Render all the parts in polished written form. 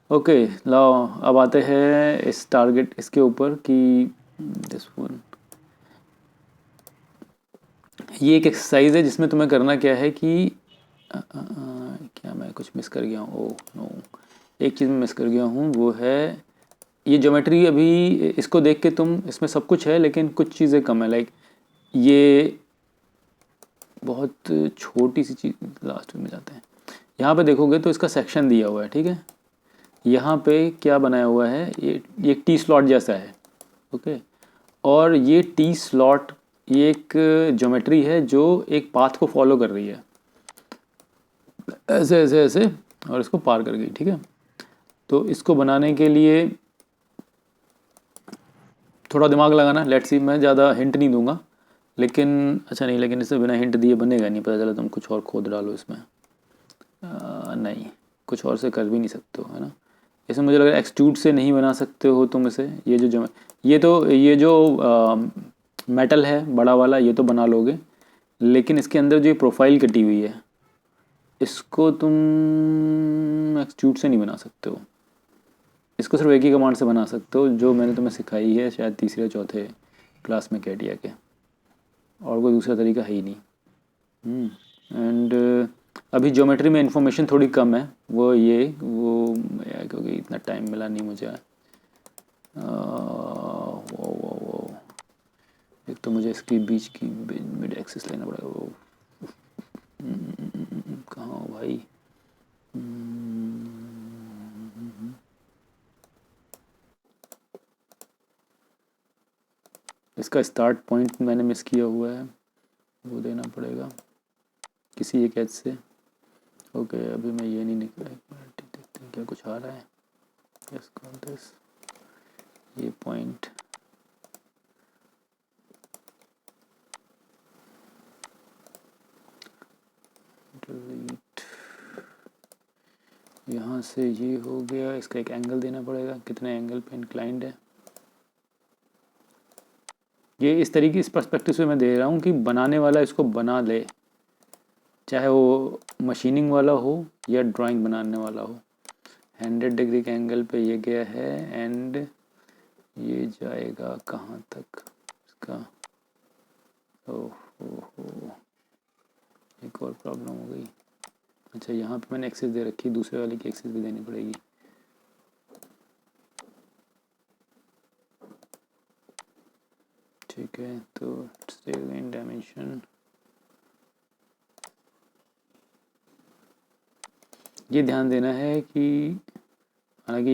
Okay, लाओ अब आते हैं इस टारगेट इसके ऊपर कि दिस वन, ये एक एक्सरसाइज है जिसमें तुम्हें करना क्या है कि क्या मैं कुछ मिस कर गया हूँ? ओह नो, एक चीज़ मैं मिस कर गया हूँ, वो है ये ज्योमेट्री। अभी इसको देख के तुम, इसमें सब कुछ है लेकिन कुछ चीज़ें कम है। लाइक ये बहुत छोटी सी चीज़, लास्ट में जाते हैं। यहाँ पे देखोगे तो इसका सेक्शन दिया हुआ है, ठीक है। यहाँ पे क्या बनाया हुआ है, ये टी स्लॉट जैसा है, ओके। और ये टी स्लॉट, ये एक ज्योमेट्री है जो एक पाथ को फॉलो कर रही है, ऐसे ऐसे ऐसे, और इसको पार कर गई, ठीक है। तो इसको बनाने के लिए थोड़ा दिमाग लगाना। लेट्स सी, मैं ज़्यादा हिंट नहीं दूंगा, लेकिन अच्छा नहीं, लेकिन इससे बिना हिंट दिए बनेगा नहीं, पता चला तुम कुछ और खोद डालो इसमें। नहीं, कुछ और से कर भी नहीं सकते हो, है ना। इसमें मुझे लग रहा है एक्सट्रूड से नहीं बना सकते हो तुम इसे। ये जो ये जो मेटल है बड़ा वाला, ये तो बना लोगे, लेकिन इसके अंदर जो ये प्रोफाइल कटी हुई है, इसको तुम एक्सट्रूड से नहीं बना सकते हो। इसको सिर्फ एक ही कमांड से बना सकते हो, जो मैंने तुम्हें सिखाई है शायद तीसरे चौथे क्लास में कैटिया के, और कोई दूसरा तरीका है ही नहीं। एंड अभी ज्योमेट्री में इंफॉर्मेशन थोड़ी कम है, वो ये वो क्योंकि इतना टाइम मिला नहीं मुझे। वो एक तो मुझे इसकी बीच की मिड एक्सिस लेना पड़ेगा। वो कहाँ हो भाई? इसका स्टार्ट पॉइंट मैंने मिस किया हुआ है, वो देना पड़ेगा किसी एक एज से। ओके, अभी मैं ये नहीं निकला, एक मिनट देखते हैं क्या कुछ आ रहा है। यस कॉल दिस, ये पॉइंट डिलीट, यहाँ से ये हो गया। इसका एक एंगल देना पड़ेगा, कितने एंगल पे इंक्लाइंड है। ये इस तरीके, इस पर्सपेक्टिव से मैं दे रहा हूँ कि बनाने वाला इसको बना ले, चाहे वो मशीनिंग वाला हो या ड्राइंग बनाने वाला हो। 100 डिग्री के एंगल पे ये गया है, एंड ये जाएगा कहाँ तक इसका। ओह, एक और प्रॉब्लम हो गई। अच्छा, यहाँ पे मैंने एक्सेस दे रखी, दूसरे वाले की एक्सेस भी देनी पड़ेगी। ठीक है, तो इन डायमेंशन, ये ध्यान देना है कि हालांकि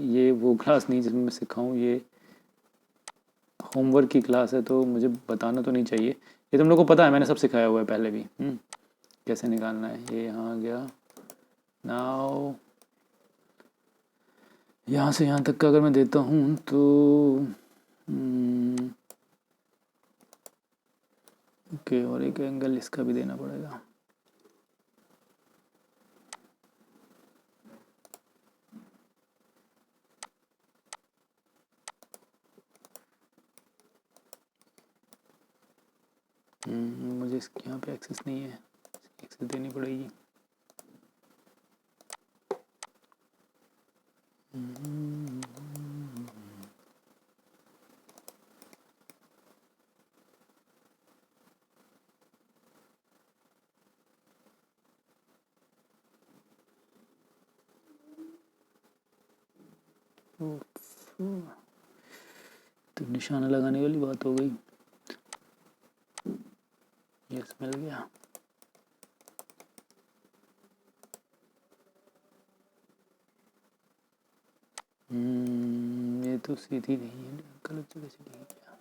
ये वो क्लास नहीं जिसमें मैं सिखाऊं, ये होमवर्क की क्लास है, तो मुझे बताना तो नहीं चाहिए। ये तुम लोग को पता है, मैंने सब सिखाया हुआ है पहले भी। कैसे निकालना है। ये यहाँ आ गया। नाउ यहाँ से यहाँ तक का अगर मैं देता हूँ तो ओके, और एक एंगल इसका भी देना पड़ेगा। मुझे इसके यहाँ पे एक्सेस नहीं है, एक्सेस देनी पड़ेगी। तो निशाना लगाने वाली बात हो गई। यस, मिल गया। ये तो सीधी नहीं है, गलत जगह से नहीं गया।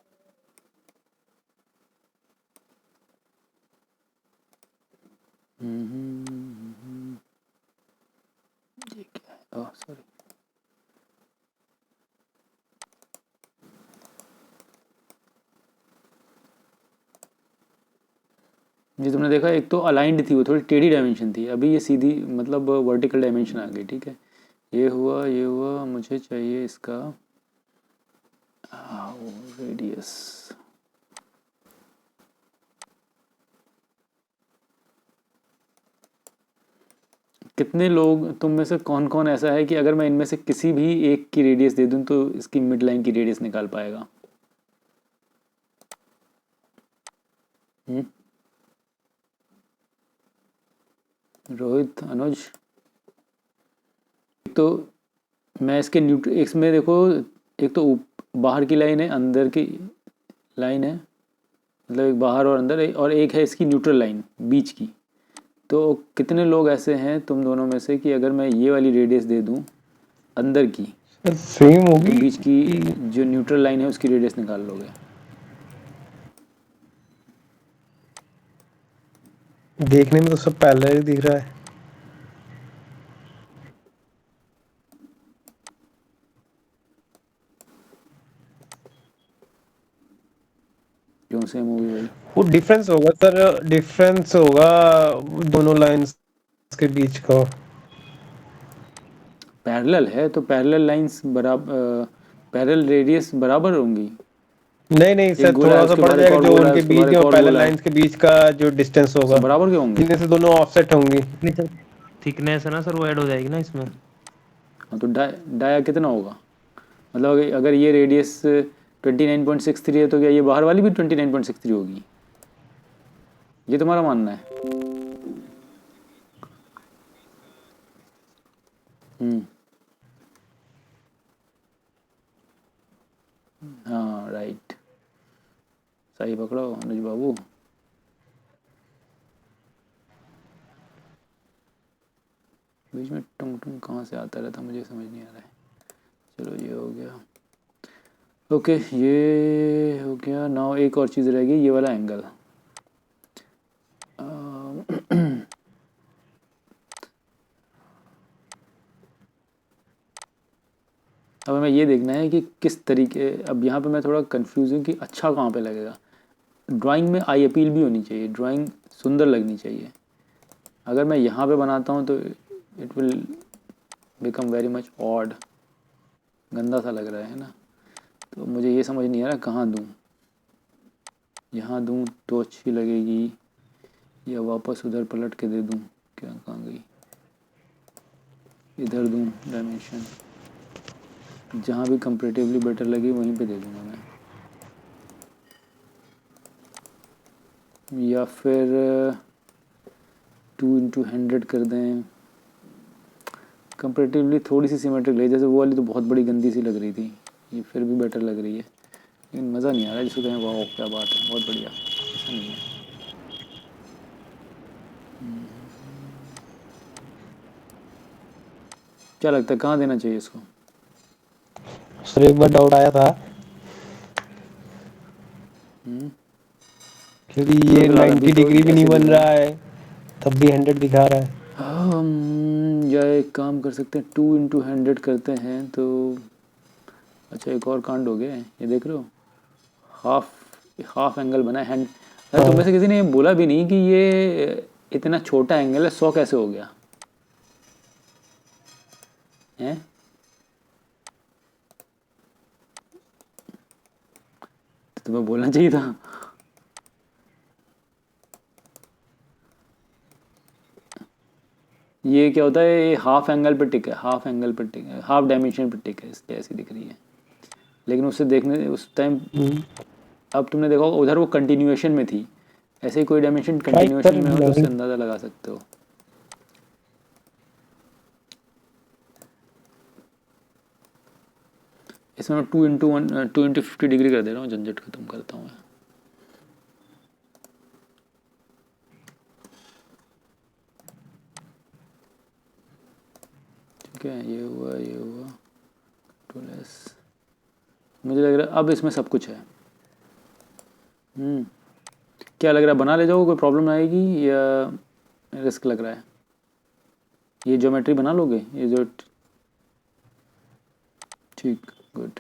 ये क्या है? Oh sorry. ये तुमने देखा, एक तो अलाइंड थी, वो थोड़ी टेढ़ी डायमेंशन थी, अभी ये सीधी मतलब वर्टिकल डायमेंशन आ गई, ठीक है। ये हुआ, मुझे चाहिए इसका रेडियस। कितने लोग तुम में से कौन कौन ऐसा है कि अगर मैं इनमें से किसी भी एक की रेडियस दे दूं तो इसकी मिड लाइन की रेडियस निकाल पाएगा? रोहित, अनुज। तो मैं इसके इसमें देखो, एक तो बाहर की लाइन है, अंदर की लाइन है, मतलब एक बाहर और अंदर और एक है इसकी न्यूट्रल लाइन बीच की। तो कितने लोग ऐसे हैं तुम दोनों में से कि अगर मैं ये वाली रेडियस दे दूं अंदर की सेम तो होगी तुम बीच की कि जो न्यूट्रल लाइन है उसकी रेडियस निकाल लोगे? देखने में तो सब पहले ही दिख रहा है। क्यों सेम होगी भाई? वो डिफरेंस होगा सर, डिफरेंस होगा दोनों लाइंस के बीच का। पैरेलल है तो पैरेलल लाइंस बराबर, पैरेलल रेडियस बराबर होंगी। नहीं नहीं एक सर, गोला है थोड़ा सा उसके बढ़ बाहर एक जाएगा और जो गोला है उनके उसके बाहर बीच एक में और पैरेलल गोला है, लाइंस के बीच का जो डिस्टेंस सब होगा, बराबर के होंगे। जिनमें से दोनों ऑफसेट होंगी। थिकनेस है ना सर, वो ऐड हो जाएगी ना इसमें। हाँ तो डाया कितना होगा? मतलब अगर ये रेडियस 29.63 है तो क्या ये बाहर वाली भी 29.63 होगी? ये तुम्हारा मानना है? हम्म। हाँ राइट, सही पकड़ो अनुज बाबू। बीच में टुंग टुंग कहाँ से आता रहता मुझे समझ नहीं आ रहा है। चलो ये हो गया, ओके ये हो गया। नाउ एक और चीज़ रहेगी, ये वाला एंगल। अब हमें ये देखना है कि किस तरीके, अब यहाँ पे मैं थोड़ा कंफ्यूज हूँ कि अच्छा कहाँ पे लगेगा। ड्राइंग में आई अपील भी होनी चाहिए, ड्राइंग सुंदर लगनी चाहिए। अगर मैं यहाँ पे बनाता हूँ तो it will become very much odd, गंदा सा लग रहा है ना। तो मुझे ये समझ नहीं आ रहा कहाँ दूँ, यहाँ दूँ तो अच्छी लगेगी या वापस उधर पलट के दे दूँ? क्या कहाँ गई, इधर दूँ डायमेंशन, जहाँ भी कंपेरेटिवली बेटर लगे वहीं पे दे दूँगा मैं। या फिर 2x100 कर दें, कंपेरेटिवली थोड़ी सी सिमेट्रिक लगी। जैसे वो वाली तो बहुत बड़ी गंदी सी लग रही थी, ये फिर भी बेटर लग रही है, लेकिन मज़ा नहीं आ रहा जिसको कहें वाह क्या बात है बहुत बढ़िया, ऐसा नहीं है। क्या लगता है कहाँ देना चाहिए इसको? सर एक बार डाउट आया था क्योंकि चलो ये फिलहाल अभी 90 तो डिग्री भी नहीं ऐसे बन देख रहे रहा हैं। है, तब भी 100 दिखा रहा है। या एक काम कर सकते हैं 2x100 करते हैं तो, अच्छा एक और कांड हो गया है, ये देख रहे हो हाफ हाफ एंगल बना है हैंड। अरे तुम में से किसी ने ये बोला भी नहीं कि ये इतना छोटा एंगल है, 100 कैसे हो गया है? तो तुम्हें बोलना चाहिए था। ये क्या होता है, ये हाफ एंगल पे टिक है, हाफ एंगल पे टिक है, हाफ डायमेंशन पे टिक है, इसलिए ऐसी दिख रही है। लेकिन उससे देखने उस टाइम, अब तुमने देखा होगा उधर वो कंटिन्यूएशन में थी, ऐसे ही कोई डायमेंशन भाई कंटिन्यूएशन सर में हो तो उससे नहीं, अंदाज़ा लगा सकते हो। इसमें मैं 2x50 डिग्री कर दे रहा हूँ, झंझट खत्म करता हूँ मैं। ठीक है, ये हुआ ये हुआ 2s। मुझे लग रहा है अब इसमें सब कुछ है। क्या लग रहा है, बना ले जाओगे, कोई प्रॉब्लम आएगी या रिस्क लग रहा है? ये ज्योमेट्री बना लोगे ये जो, ठीक, गुड,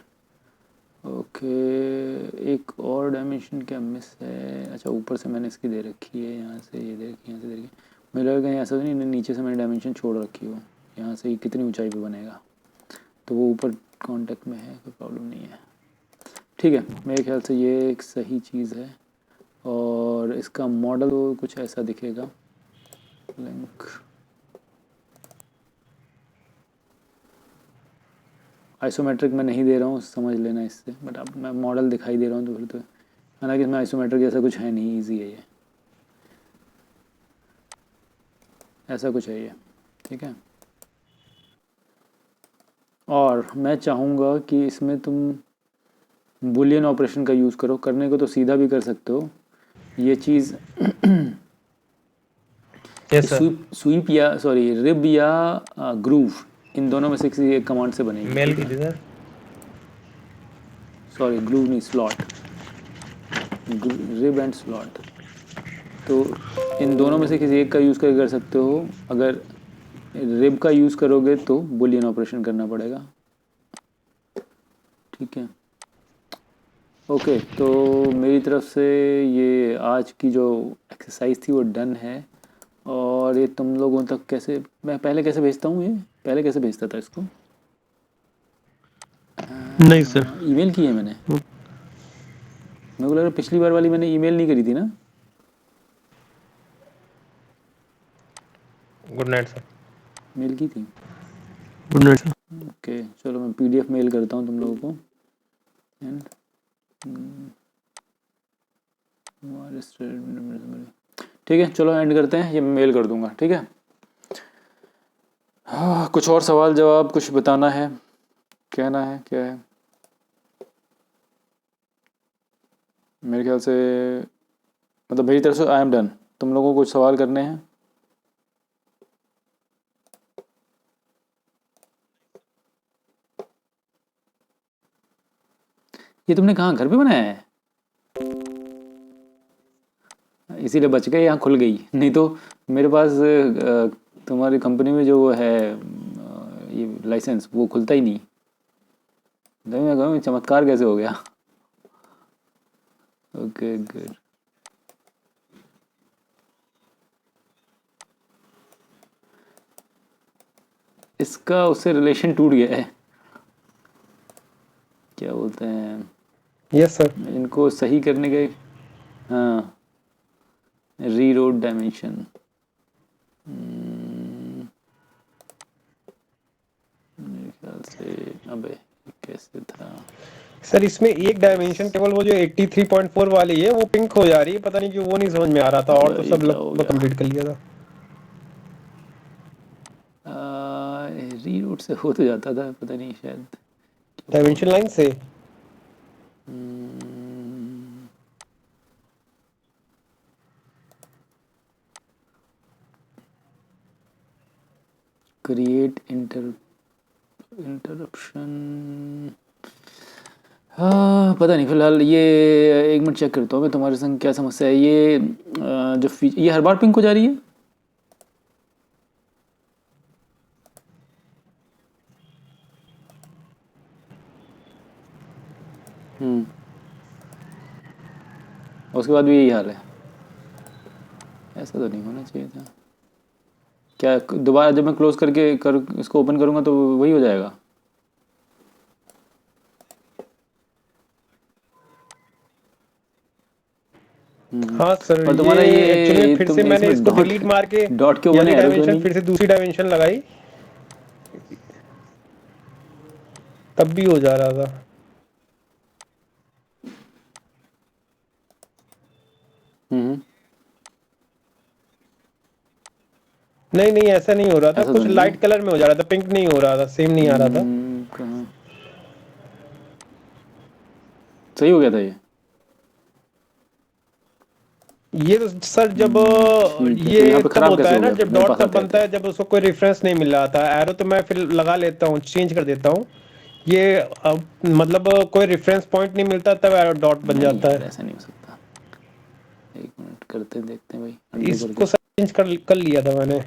ओके। एक और डायमेंशन क्या मिस है? अच्छा ऊपर से मैंने इसकी दे रखी है, यहाँ से ये दे रखी है, यहाँ से दे रखी है। मुझे लगा कहीं ऐसा तो नहीं नीचे से मैंने डायमेंशन छोड़ रखी हो, यहाँ से ये कितनी ऊंचाई पे बनेगा, तो वो ऊपर कांटेक्ट में है, कोई प्रॉब्लम नहीं है। ठीक है, मेरे ख्याल से ये एक सही चीज़ है। और इसका मॉडल कुछ ऐसा दिखेगा, लिंक आइसोमेट्रिक मैं नहीं दे रहा हूँ, समझ लेना इससे, बट अब मैं मॉडल दिखाई दे रहा हूँ तो फिर तो, हालांकि इसमें आइसोमेट्रिक जैसा कुछ है नहीं, ईजी है ये, ऐसा कुछ है ये, ठीक है। और मैं चाहूँगा कि इसमें तुम बुलियन ऑपरेशन का यूज़ करो, करने को तो सीधा भी कर सकते हो ये चीज़। Yes sir. स्वीप या सॉरी रिब या ग्रूव, इन दोनों में से किसी एक कमांड से बनेगी, मेल ठीक की है। थी सर। सॉरी ग्रूव नहीं, स्लॉट, रिब एंड स्लॉट, तो इन दोनों में से किसी एक का यूज़ करके कर सकते हो। अगर रिब का यूज़ करोगे तो बुलियन ऑपरेशन करना पड़ेगा, ठीक है। ओके, तो मेरी तरफ से ये आज की जो एक्सरसाइज थी वो डन है। और ये तुम लोगों तक कैसे, मैं पहले कैसे भेजता हूँ, ये पहले कैसे भेजता था इसको, नहीं सर। ईमेल की है मैंने, मेरे को लग रहा है पिछली बार वाली मैंने ईमेल नहीं करी थी ना। Good night sir. मेल की थी, गुड नाइट सर। ओके चलो मैं पीडीएफ मेल करता हूँ तुम लोगों को, एंड ठीक है, चलो एंड करते हैं, ये मेल कर दूंगा, ठीक है। हाँ, कुछ और सवाल जवाब कुछ बताना है, कहना है, क्या है? मेरे ख्याल से मतलब मेरी तरफ से आई एम डन, तुम लोगों को कुछ सवाल करने हैं? ये तुमने कहाँ, घर पे बनाया है? इसीलिए बच गए, यहाँ खुल गई, नहीं तो मेरे पास तुम्हारी कंपनी में जो वो है ये लाइसेंस वो खुलता ही नहीं। तो मैं कहूँ चमत्कार कैसे हो गया। ओके गुड, इसका उससे रिलेशन टूट गया है, क्या बोलते हैं यस सर। इनको सही करने के, हाँ, रीरोड डायमेंशन, मेरे ख्याल से, अबे कैसे था, सर इसमें एक डायमेंशन केवल वो जो 83.4 वाली है वो पिंक हो जा रही है, पता नहीं क्यों, वो नहीं समझ में आ रहा था, और तो वही सब क्या हो लगभग गया, कंप्लीट कर लिया था। रीरोड से हो तो जाता था, पता नहीं शायद डायमेंशन लाइन से क्रिएट इंटरप्शन, हाँ पता नहीं, फिलहाल ये एक मिनट चेक करता हूँ मैं तुम्हारे संग क्या समस्या है। ये जो ये हर बार पिंक हो जा रही है? उसके बाद भी यही हाल है, ऐसा तो नहीं होना चाहिए था। क्या दोबारा जब मैं क्लोज करके इसको ओपन करूँगा तो वही हो जाएगा? हाँ सर, और तुम्हारा ये एक्चुअली में फिर तुम से मैंने इसमें इसको डिलीट मार के डॉट क्यों ये बने, वाली एरो क्यों डायमेंशन नहीं? फिर से दूसरी डायमेंशन लगाई, तब भी हो जा रहा था। नहीं नहीं, ऐसा नहीं हो रहा था, ऐसा तो कुछ नहीं है। लाइट कलर में हो जा रहा था, पिंक नहीं हो रहा था, सेम नहीं आ रहा था। कहाँ सही हो गया था ये तो सर जब ठीक है, तो ये यहाँ पे तब खराब होता कैसे है हो ना गया जब मेरे डॉट पास तब आते बनता आते? है, जब उसको कोई रेफरेंस नहीं मिल रहा था। एरो तो मैं फिर लगा लेता हूँ, चेंज कर देता हूँ। ये मतलब कोई रेफरेंस पॉइंट नहीं मिलता तब एरो डॉट बन नहीं जाता यार, है। ऐसा नहीं हो सकता, एक मिनट करते हैं, देखते हैं भाई, अंडू करके। इसको सर चेंज कर लिया था मैंने।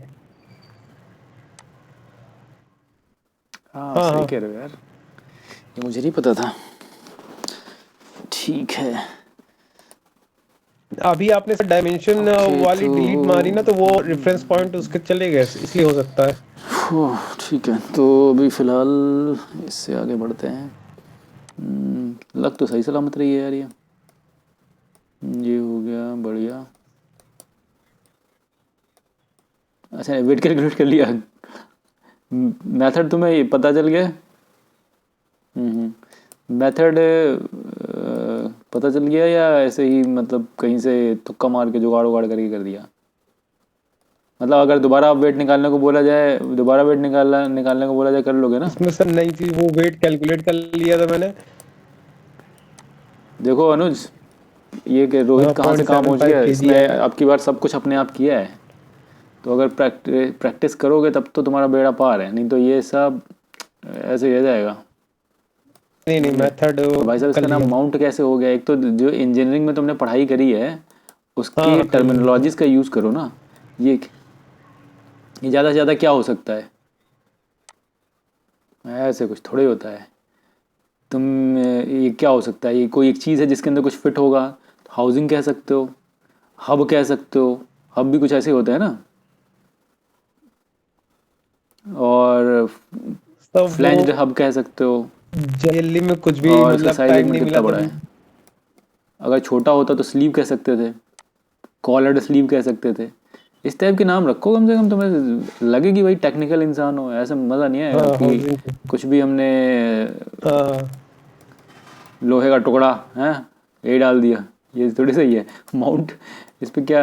हाँ हाँ सही हाँ, कह रहे हो यार, ये मुझे नहीं पता था। ठीक है, अभी आपने सर डायमेंशन ओके वाली तो डिलीट मारी ना, तो वो रेफरेंस पॉइंट उसके चले गए, इसलिए हो सकता है। ठीक है, तो अभी फ़िलहाल इससे आगे बढ़ते हैं। लग तो सही सलामत रही है यार ये हो गया बढ़िया। अच्छा वेट कैलकुलेट कर लिया, मेथड तुम्हें पता चल गया? मेथड पता चल गया या ऐसे ही मतलब कहीं से तुक्का मार के जुगाड़ उगाड़ करके कर दिया? मतलब अगर दोबारा वेट निकालने को बोला जाए, दोबारा वेट निकालने को बोला जाए, कर लोगे ना? इसमें सर नई चीज वो वेट कैलकुलेट कर लिया था मैंने। देखो अनुज, ये कि रोहित हाँ, कहाँ से कहाँ पहुँच 0.75 गया, kg इसने है। अब की बार सब कुछ अपने आप किया है। तो अगर प्रैक्टिस करोगे तब तो तुम्हारा बेड़ा पार है, नहीं तो ये सब ऐसे ही रह जाएगा। नहीं मेथड तो भाई साहब कर इसका नाम लिया। माउंट कैसे हो गया? एक तो जो इंजीनियरिंग में तुमने पढ़ाई करी है उसके हाँ, कर लिया। टर्मिनोलॉजीज का यूज़ करो ना। ये ज़्यादा से ज़्यादा क्या हो सकता है? ऐसे कुछ थोड़े होता है। तुम ये क्या हो सकता है? ये कोई एक चीज़ है जिसके अंदर कुछ फिट होगा, तो हाउसिंग कह सकते हो, हब कह सकते हो। हब भी कुछ ऐसे होता है ना। और सब फ्लैंज्ड वो हब कह सकते हो। दिल्ली में कुछ भी और इसका मतलब साइज़ टाइम देखना नहीं कितना मिला बड़ा तभी। है। अगर छोटा होता तो स्लीव कह सकते थे, कॉलर्ड स्लीव कह सकते थे। इस टाइप के नाम रखो कम से कम, तुम्हें लगे कि भाई टेक्निकल इंसान हो। ऐसा मज़ा नहीं आएगा हाँ, कि हाउसिंग। कुछ भी हमने हाँ, लोहे का टुकड़ा है ये डाल दिया। ये थोड़ी सही है। माउंट, इस पे क्या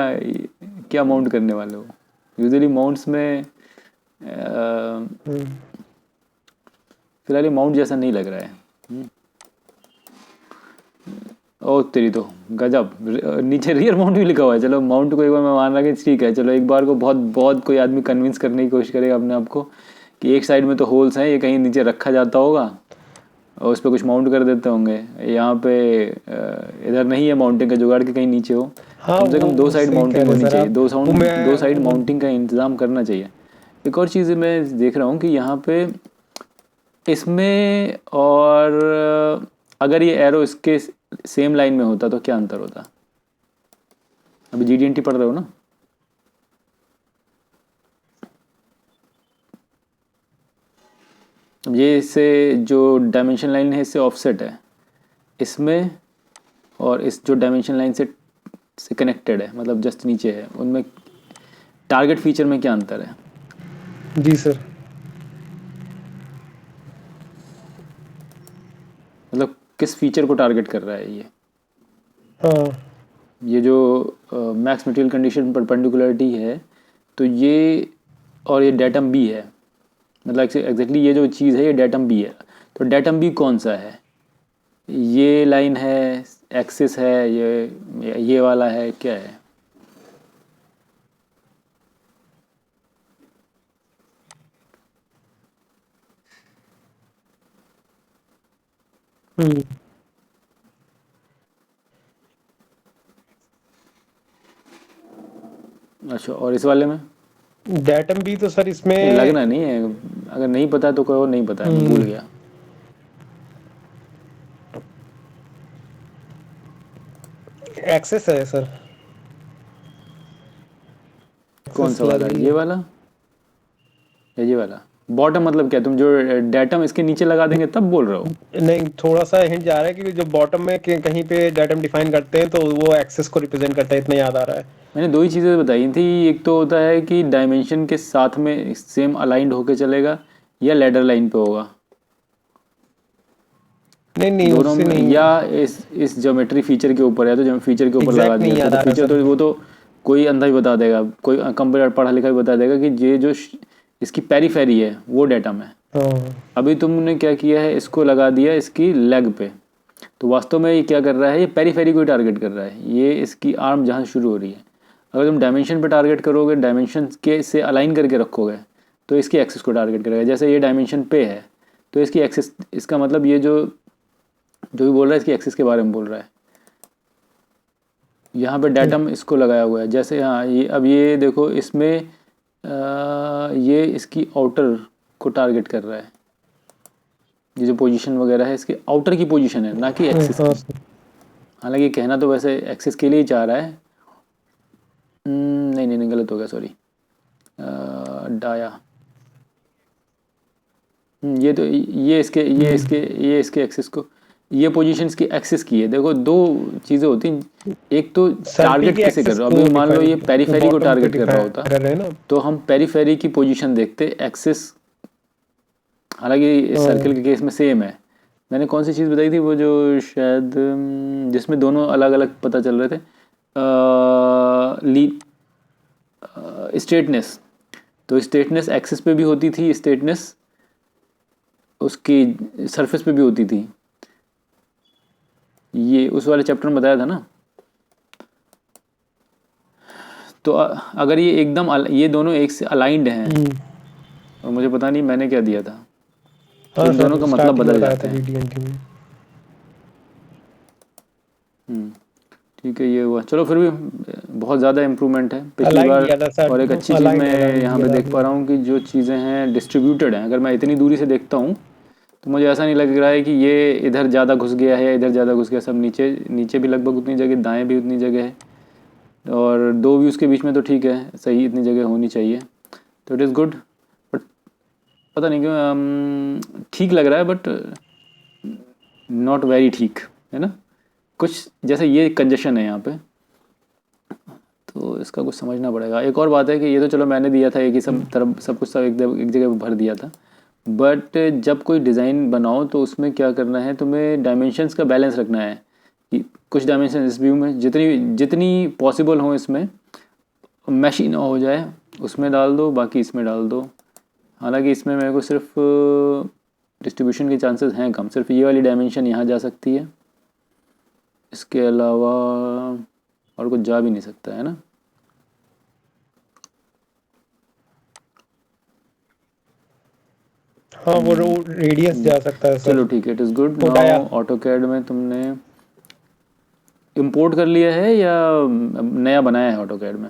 क्या माउंट करने वाले हो? यूजुअली माउंट्स में फिलहाल ये माउंट जैसा नहीं लग रहा है। ओ तेरी तो गजब, नीचे रियर माउंट भी लिखा हुआ है। चलो माउंट को एक बार मैं मान रहा कि ठीक है, चलो एक बार को बहुत बहुत कोई आदमी कन्विंस करने की कोशिश करेगा अपने आप को कि एक साइड में तो होल्स हैं, ये कहीं नीचे रखा जाता होगा और उस पर कुछ माउंट कर देते होंगे। यहाँ पे इधर नहीं है माउंटिंग का जुगाड़ के कहीं नीचे हो। हाँ, कम से कम दो वो साइड सही कह माउंटिंग रहे होनी सर चाहिए, आप। वो दो साइड मैं माउंटिंग का इंतज़ाम करना चाहिए। एक और चीज़ मैं देख रहा हूँ कि यहाँ पे इसमें, और अगर ये एरो इसके सेम लाइन में होता तो क्या अंतर होता? अभी GD&T पढ़ रहे हो ना? अब ये इससे जो डायमेंशन लाइन है इससे ऑफसेट है इसमें, और इस जो डायमेंशन लाइन से कनेक्टेड है, मतलब जस्ट नीचे है, उनमें टारगेट फीचर में क्या अंतर है? जी सर। मतलब किस फीचर को टारगेट कर रहा है ये? हाँ, ये जो मैक्स मटेरियल कंडीशन परपेंडिकुलरिटी है, तो ये, और ये डेटम बी है, मतलब एग्जैक्टली ये जो चीज़ है ये डेटम बी है। तो डेटम बी कौन सा है? ये लाइन है, एक्सिस है, ये वाला है, क्या है? अच्छा, और इस वाले में? डेटम भी तो सर नहीं, इसमें लगना नहीं है। अगर नहीं पता तो कहो नहीं पता है, मैं भूल गया। एक्सेस है सर। कौन एक्सेस सा वाला? लग रही ये है। वाला या ये वाला? बॉटम मतलब क्या, तुम जो डेटम इसके नीचे लगा देंगे तब बोल रहे हो? नहीं, थोड़ा सा हिंट जा रहा है कि जो बॉटम में कहीं पे डेटम डिफाइन करते हैं तो वो एक्सेस को रिप्रेजेंट करता है, इतना याद आ रहा है। मैंने दो ही चीज़ें बताई थी। एक तो होता है कि डायमेंशन के साथ में सेम अलाइंड होके चलेगा, या लेडर लाइन पे होगा। नहीं दोनों उससे में, नहीं। या इस ज्योमेट्री फीचर के ऊपर है, तो फीचर के ऊपर लगा एग्जैक्ट नहीं दिया याद तो आ रहा फीचर सर। तो वो तो कोई अंधा ही बता देगा, कोई कंप्यूटर पढ़ा लिखा भी बता देगा कि ये जो इसकी पेरीफेरी है वो डेटम है। हाँ, अभी तुमने क्या किया है, इसको लगा दिया इसकी लेग पे, तो वास्तव में ये क्या कर रहा है, ये पेरीफेरी को टारगेट कर रहा है। ये इसकी आर्म जहाँ शुरू हो रही है। अगर तुम डायमेंशन पे टारगेट करोगे, डायमेंशन के से अलाइन करके रखोगे, तो इसकी एक्सिस को टारगेट करेगा। जैसे ये डायमेंशन पे है तो इसकी एक्सिस, इसका मतलब ये जो जो भी बोल रहा है इसकी एक्सिस के बारे में बोल रहा है। यहाँ पे डेटम इसको लगाया हुआ है। जैसे हाँ, ये अब ये देखो इसमें ये इसकी आउटर को टारगेट कर रहा है। ये जो पोजीशन वगैरह है इसकी आउटर की पोजीशन है, ना कि एक्सिस हाँ की। सर। हालांकि कहना तो वैसे एक्सिस के लिए ही चाह रहा है। नहीं नहीं नहीं, गलत हो गया, सॉरी। डाया, ये इसके एक्सिस को, ये पोजीशन इसकी एक्सिस की है। देखो दो चीज़ें होती हैं, एक तो सर्किल टारगेट की कैसे कर एक्सेस रहे हो। को अभी मान लो ये डिफाइन पेरीफेरी को बॉटम पे टारगेट कर रहा डिफाइन होता कर रहे हैं ना। तो हम पेरीफेरी की पोजीशन देखते, एक्सिस। हालांकि सर्किल के केस में सेम है, मैंने कौन सी चीज़ बताई थी, वो जो शायद जिसमें दोनों अलग अलग पता चल रहे थे, स्ट्रेटनेस। तो स्ट्रेटनेस एक्सिस पे भी होती थी, स्ट्रेटनेस उसकी सरफेस पे भी होती थी। ये उस वाले चैप्टर में बताया था ना। तो अगर ये एकदम ये दोनों एक से अलाइंड हैं, और मुझे पता नहीं मैंने क्या दिया था, तो हाँ इन दोनों सर, का मतलब स्टार्टिंग में बदल बताया जाते था हैं। GD&T में। ठीक है, ये हुआ। चलो फिर भी बहुत ज़्यादा इम्प्रूवमेंट है पिछली अलाइन बार। दिया था सर, और एक अच्छी चीज़ अलाइन मैं अलाइन यहाँ दिया पे था देख पा आपने। रहा हूँ कि जो चीज़ें हैं डिस्ट्रीब्यूटेड हैं। अगर मैं इतनी दूरी से देखता हूँ तो मुझे ऐसा नहीं लग रहा है कि ये इधर ज़्यादा घुस गया है या इधर ज़्यादा घुस गया। सब नीचे नीचे भी लगभग उतनी जगह, दाएँ भी उतनी जगह है, और दो व्यूज़ के बीच में तो ठीक है, सही इतनी जगह होनी चाहिए। तो इट इज़ गुड। बट पता नहीं क्यों ठीक लग रहा है, बट नॉट वेरी ठीक, है ना। कुछ जैसे ये कंजेशन है यहाँ पे, तो इसका कुछ समझना पड़ेगा। एक और बात है कि ये तो चलो मैंने दिया था एक ही सब तरफ, सब कुछ सब एक जगह भर दिया था। बट जब कोई डिज़ाइन बनाओ तो उसमें क्या करना है, तुम्हें डायमेंशंस का बैलेंस रखना है कि कुछ डायमेंशन इस व्यू में जितनी जितनी पॉसिबल हो इसमें मैशी ना हो जाए, उसमें डाल दो, बाकी इसमें डाल दो। हालांकि इसमें मेरे को सिर्फ डिस्ट्रीब्यूशन के चांसेस हैं कम, सिर्फ ये वाली डायमेंशन यहाँ जा सकती है, इसके अलावा और कुछ जा भी नहीं सकता, है ना। हाँ, वो रेडियस जा सकता है चलो सर। ठीक है, इट इज़ गुड। छोटा या नाउ ऑटोकैड में तुमने इंपोर्ट कर लिया है या नया बनाया है ऑटोकैड में?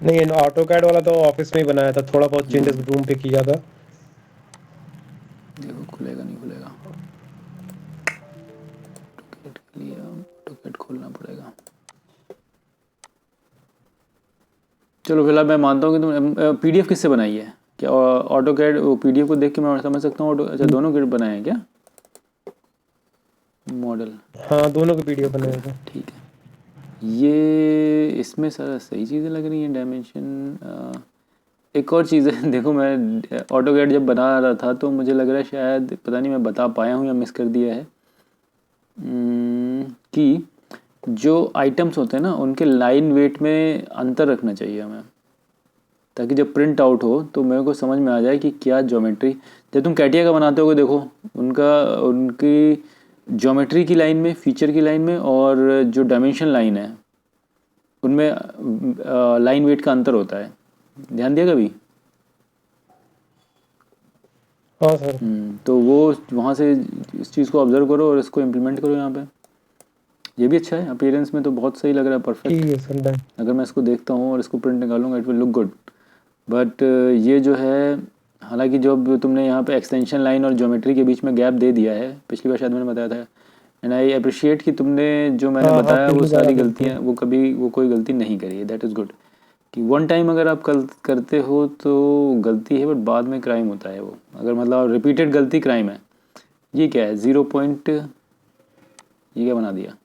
नहीं, ऑटोकैड वाला तो ऑफिस में ही बनाया था, थोड़ा बहुत चेंजेस रूम पे किया था। देखो खुलेगा नहीं खुलेगा, ऑटोकैड के लिए ऑटोकैड खोलना पड़ेगा। चलो फिलहाल मैं मानता हूँ कि तुम PDF किससे बनाई है? क्या ऑटोकैड PDF को देख के मैं समझ सकता हूँ अच्छा दोनों के बनाए हैं क्या मॉडल? हाँ, दोनों के PDF बनाए थे। ठीक है, ये इसमें सारा सही चीज़ें लग रही हैं, डायमेंशन। एक और चीज़ है देखो, मैं ऑटोकैड जब बना रहा था तो मुझे लग रहा है शायद, पता नहीं मैं बता पाया हूँ या मिस कर दिया है, कि जो आइटम्स होते हैं ना उनके लाइन वेट में अंतर रखना चाहिए हमें, ताकि जब प्रिंट आउट हो तो मेरे को समझ में आ जाए कि क्या ज्योमेट्री। जब तुम कैटिया का बनाते होगे देखो, उनकी ज्योमेट्री की लाइन में, फीचर की लाइन में, और जो डायमेंशन लाइन है उनमें लाइन वेट का अंतर होता है, ध्यान दिया कभी? हाँ सर। तो वो वहाँ से इस चीज़ को ऑब्जर्व करो और इसको इम्प्लीमेंट करो यहाँ पे। ये भी अच्छा है, अपीयरेंस में तो बहुत सही लग रहा है, परफेक्ट। ठीक है सर, डन। अगर मैं इसको देखता हूँ और इसको प्रिंट निकालूंगा it will look good. But ये जो है, हालांकि जो तुमने यहाँ पे एक्सटेंशन लाइन और ज्योमेट्री के बीच में गैप दे दिया है, पिछली बार शायद मैंने बताया था, एंड आई अप्रिशिएट कि तुमने जो मैंने हाँ हाँ, बताया वो पिछली बार सारी आप गलतियाँ, वो कोई गलती नहीं करी है, दैट इज़ गुड। कि वन टाइम अगर आप करते हो तो गलती है, बट बाद में क्राइम होता है वो, अगर मतलब रिपीटेड गलती क्राइम है। ये क्या है 0 पॉइंट, ये क्या बना दिया?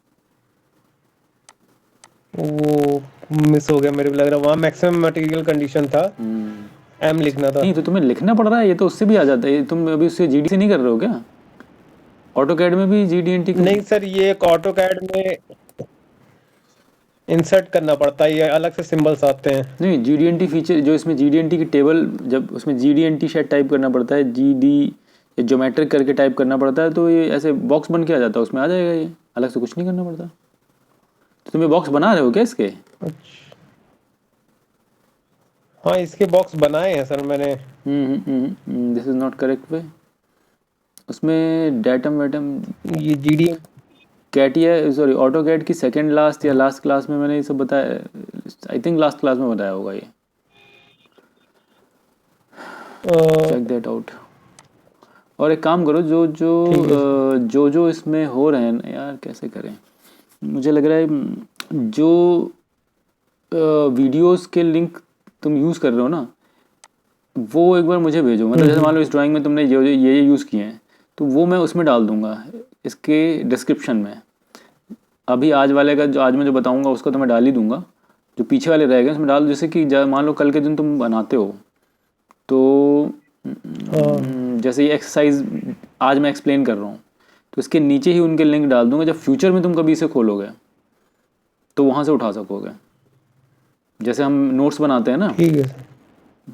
वो मिस हो गया, मेरे को लग रहा है वहाँ मैक्सिमम मटेरियल कंडीशन था, M लिखना था। नहीं तो तुम्हें लिखना पड़ रहा है, ये तो उससे भी आ जाता है। तुम अभी उससे GD से नहीं कर रहे हो क्या? ऑटोकैड में भी GD&T को नहीं सर, ये एक ऑटोकैड में इंसर्ट करना पड़ता है, ये अलग से सिंबल्स आते हैं। नहीं, GD&T फीचर जो इसमें GD&T की टेबल, जब उसमें GD&T शायद टाइप करना पड़ता है, GD या ज्योमेट्रिक करके टाइप करना पड़ता है, तो ये ऐसे बॉक्स बन के आ जाता है, उसमें आ जाएगा, ये अलग से कुछ नहीं करना पड़ता। तो तुम ये बॉक्स बना रहे हो क्या इसके? अच्छा, हाँ इसके बॉक्स बनाए हैं सर मैंने। This is not correct way. उसमें डेटम वेटम ये GD कैटिया, सॉरी ऑटोकैड की सेकंड लास्ट या लास्ट क्लास में मैंने ये सब बताया, आई थिंक लास्ट क्लास में बताया होगा ये, चेक दैट आउट। और एक काम करो, जो इसमें हो रहे हैं ना यार, कैसे करें, मुझे लग रहा है जो वीडियोस के लिंक तुम यूज़ कर रहे हो ना, वो एक बार मुझे भेजो। मतलब जैसे मान लो इस ड्राइंग में तुमने ये यूज़ किए हैं, तो वो मैं उसमें डाल दूंगा इसके डिस्क्रिप्शन में। अभी आज वाले का जो आज मैं जो बताऊंगा उसका तो मैं डाल ही दूंगा, जो पीछे वाले रह गए उसमें डाल दो, जैसे कि मान लो कल के दिन तुम बनाते हो तो जैसे ये एक्सरसाइज आज मैं एक्सप्लेन कर रहा हूँ, तो इसके नीचे ही उनके लिंक डाल दूंगा, जब फ्यूचर में तुम कभी इसे खोलोगे तो वहाँ से उठा सकोगे। जैसे हम नोट्स बनाते हैं ना, ठीक है सर।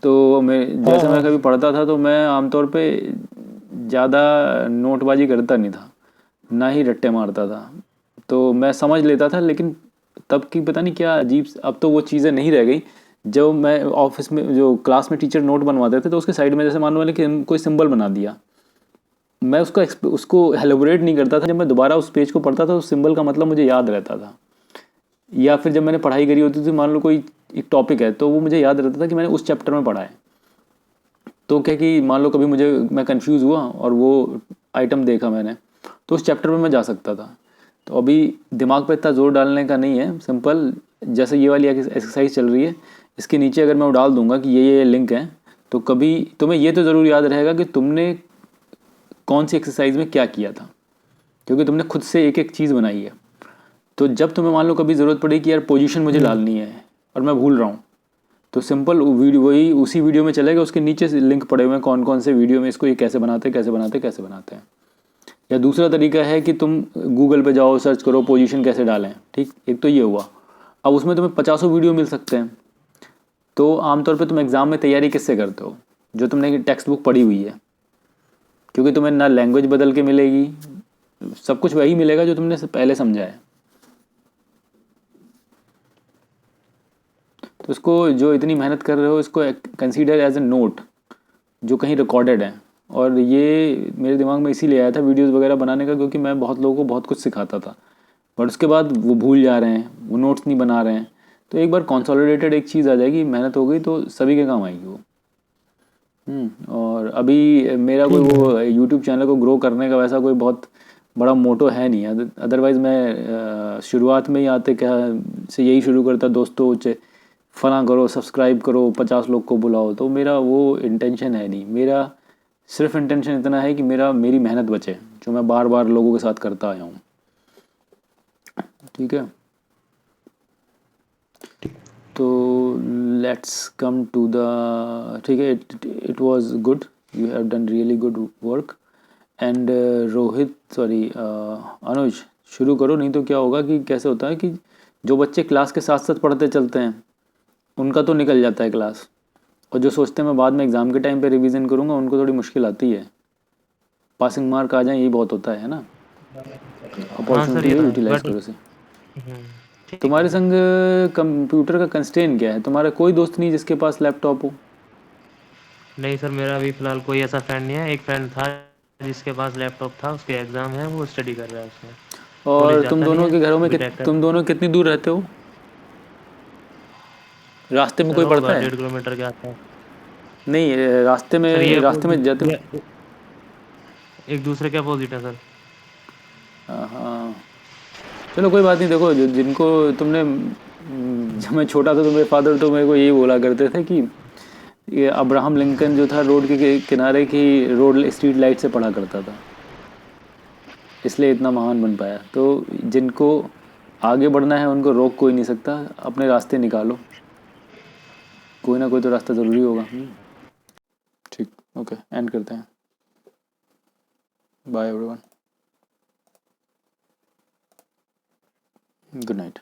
तो मैं जैसे मैं हाँ। कभी पढ़ता था तो मैं आमतौर पे ज़्यादा नोटबाजी करता नहीं था, ना ही रट्टे मारता था, तो मैं समझ लेता था। लेकिन तब की पता नहीं क्या अजीब, अब तो वो चीज़ें नहीं रह गई। जब मैं ऑफिस में, जो क्लास में टीचर नोट बनवाते थे, तो उसके साइड में जैसे मान लो मैंने कि कोई सिंबल बना दिया, मैं उसको एलोबरेट नहीं करता था। जब मैं दोबारा उस पेज को पढ़ता था, उस सिंबल का मतलब मुझे याद रहता था। या फिर जब मैंने पढ़ाई करी होती थी, मान लो कोई एक टॉपिक है, तो वो मुझे याद रहता था कि मैंने उस चैप्टर में पढ़ा है। तो क्या कि मान लो कभी मैं कंफ्यूज हुआ और वो आइटम देखा मैंने, तो उस चैप्टर में मैं जा सकता था। तो अभी दिमाग पे इतना जोर डालने का नहीं है, सिंपल जैसे ये वाली एक्सरसाइज चल रही है, इसके नीचे अगर मैं डाल दूंगा कि ये लिंक है, तो कभी तुम्हें ये तो ज़रूर याद रहेगा कि तुमने कौन सी एक्सरसाइज में क्या किया था, क्योंकि तुमने खुद से एक एक चीज़ बनाई है। तो जब तुम्हें मान लो कभी ज़रूरत पड़ी कि यार पोजीशन मुझे डालनी है और मैं भूल रहा हूँ, तो सिंपल वीडियो वही उसी वीडियो में चलेगा, उसके नीचे से लिंक पड़े हुए हैं कौन कौन से वीडियो में इसको ये कैसे बनाते हैं। या दूसरा तरीका है कि तुम गूगल पे जाओ, सर्च करो पोजीशन कैसे डालें, ठीक, एक तो ये हुआ। अब उसमें तुम्हें 50 वीडियो मिल सकते हैं। तो आमतौर पे तुम एग्ज़ाम में तैयारी किससे करते हो? जो तुमने टेक्स्ट बुक पढ़ी हुई है, क्योंकि तुम्हें ना लैंग्वेज बदल के मिलेगी, सब कुछ वही मिलेगा जो तुमने पहले समझा है। तो इसको, जो इतनी मेहनत कर रहे हो, इसको कंसीडर एज ए नोट जो कहीं रिकॉर्डेड है। और ये मेरे दिमाग में इसीलिए आया था वीडियोस वगैरह बनाने का, क्योंकि मैं बहुत लोगों को बहुत कुछ सिखाता था, बट उसके बाद वो भूल जा रहे हैं, वो नोट्स नहीं बना रहे हैं। तो एक बार कंसोलिडेटेड एक चीज़ आ जाएगी, मेहनत हो गई तो सभी के काम आएगी वो। और अभी मेरा कोई वो यूट्यूब चैनल को ग्रो करने का वैसा कोई बहुत बड़ा मोटो है नहीं। अदरवाइज़ मैं शुरुआत में ही आते क्या से यही शुरू करता, दोस्तों फला करो, सब्सक्राइब करो, 50 लोग को बुलाओ। तो मेरा वो इंटेंशन है नहीं, मेरा सिर्फ इंटेंशन इतना है कि मेरी मेहनत बचे, जो मैं बार बार लोगों के साथ करता आया हूँ। ठीक है, तो लेट्स कम टू द, ठीक है, it was good, you have done really good work. And Rohit, sorry Anuj, शुरू करो। नहीं तो क्या होगा कि कैसे होता है कि जो बच्चे क्लास के साथ साथ पढ़ते चलते हैं, उनका तो निकल जाता है क्लास, और जो सोचते हैं मैं बाद में एग्ज़ाम के टाइम पे रिवीजन करूँगा, उनको थोड़ी मुश्किल आती है। पासिंग मार्क आ जाए, यही बहुत होता है ना। हाँ सर, अपॉर्चुनिटी ये है, तो है यूटिलाइज बट करो इसे। ठीक है तुम्हारे सर। संग कंप्यूटर का कंस्ट्रेन क्या है? तुम्हारा कोई दोस्त नहीं जिसके पास लैपटॉप हो? नहीं सर, मेरा अभी फिलहाल कोई ऐसा फ्रेंड नहीं है। एक फ्रेंड था जिसके पास लैपटॉप था, उसके एग्ज़ाम है, वो स्टडी कर रहा है उसमें। कॉलेज और तुम जाता नहीं दोनों है, के घरों में बीटेक कर तुम दोनों कितनी दूर रहते हो? रास्ते में सर कोई होगा पड़ता है? 1.5 किलोमीटर के आसपास। नहीं, सर ये रास्ते में अपोजिट, जाते हो? ये एक दूसरे के अपोजिट है सर। हाँ, चलो कोई बात नहीं। देखो, जो जिनको तुमने जब मैं छोटा था तो मेरे फादर तो मेरे को यही बोला करते थे कि ये अब्राहम लिंकन जो था, रोड के किनारे की रोड स्ट्रीट लाइट से पढ़ा करता था, इसलिए इतना महान बन पाया। तो जिनको आगे बढ़ना है उनको रोक कोई नहीं सकता, अपने रास्ते निकालो, कोई ना कोई तो रास्ता ज़रूरी होगा। ठीक, ओके, एंड करते हैं। Bye everyone, good night.